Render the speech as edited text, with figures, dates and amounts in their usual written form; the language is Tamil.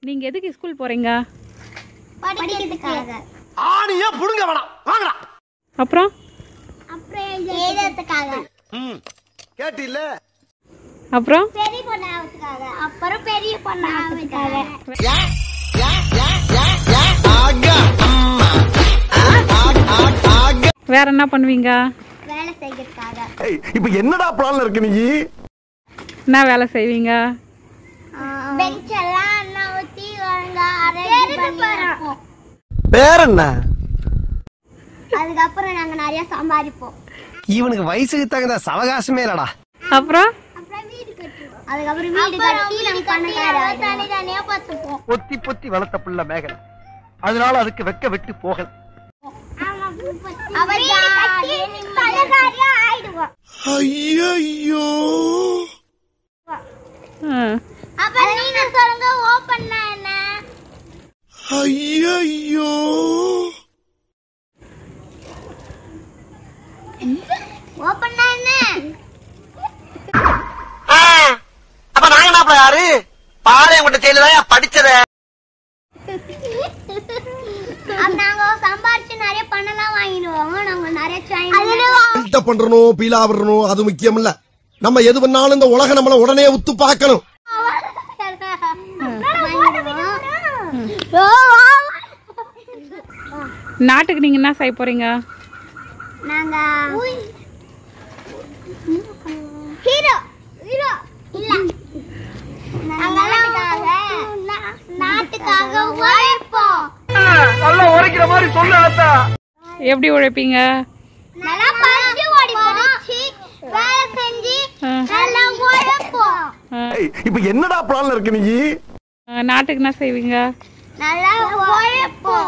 நீங்க எதுக்கு ஸ்கூல் போறீங்க? படிக்கிறதுக்காக. ஆணியே புடுங்க வேணாம். வாங்கடா. அப்புறம் எழுதுறதுக்காக. கேட்டில்ல? அப்புறம் பெரிய பொண்ணாவதுக்காக. அப்புறம் பெரிய பொண்ணாவதுக்காக. வேற என்ன பண்ணுவீங்க? வேலை செய்யறதுக்காக. இப்போ என்னடா பிளான்ல இருக்கு நீ? என்ன வேலை செய்வீங்க? பெஞ்ச் எல்லாம் நவுத்தி ஒழுங்கா அரேஞ்ச் பண்ணிப்போம். பேர் என்ன? அதுக்கப்புறம் நாங்க நிறைய சம்பாதிப்போம். இவனுக்கு வயசுக்கு தகுந்த சவகாசமே இல்லடா. அப்புறம் வீடு கட்டுவோம். அதுக்கப்புறம் வீடு கட்டி நாங்க பணக்காரங்க தனியா பார்த்துப்போம். பொத்தி பொத்தி வளர்த்த புள்ள மேகலை. அதனால அதுக்கு வெக்க வெட்டு போகல. ஐயோ அப்புறம் நீங்க சொல்லுங்க ஓபன்னா என்ன? ஐயோ ஓபன்னா என்ன? அப்ப நாங்க என்ன யாரு பாளையம் கொண்ட செயலதான் படிச்சத. நாங்க சம்பாரிச்சு நிறைய பணம்லாம் வாங்கிடுவோம். நாங்க நிறைய பண்றணும் பீலா விடணும் அது முக்கியம் இல்ல. நம்ம எது பண்ணாலும் இந்த உலகம் நம்மள உடனே உத்து பார்க்கணும். நாட்டுக்கு நீங்க என்ன செய்ய போறீங்க? நாங்க ஹீரோ ஹீரோ இல்ல நாட்டுக்காக உழைப்போம். நல்லா உரைக்கிற மாதிரி சொல்ல. எப்படி உழைப்பீங்க? நல்லா படிச்சு ஓடி படிச்சு வேலை செஞ்சு நல்லா உழைப்போம். இப்போ என்னடா பிளான்ல இருக்கு நீ? நாட்டுக்கு என்ன செய்வீங்க? நல்லா உழைப்போம்.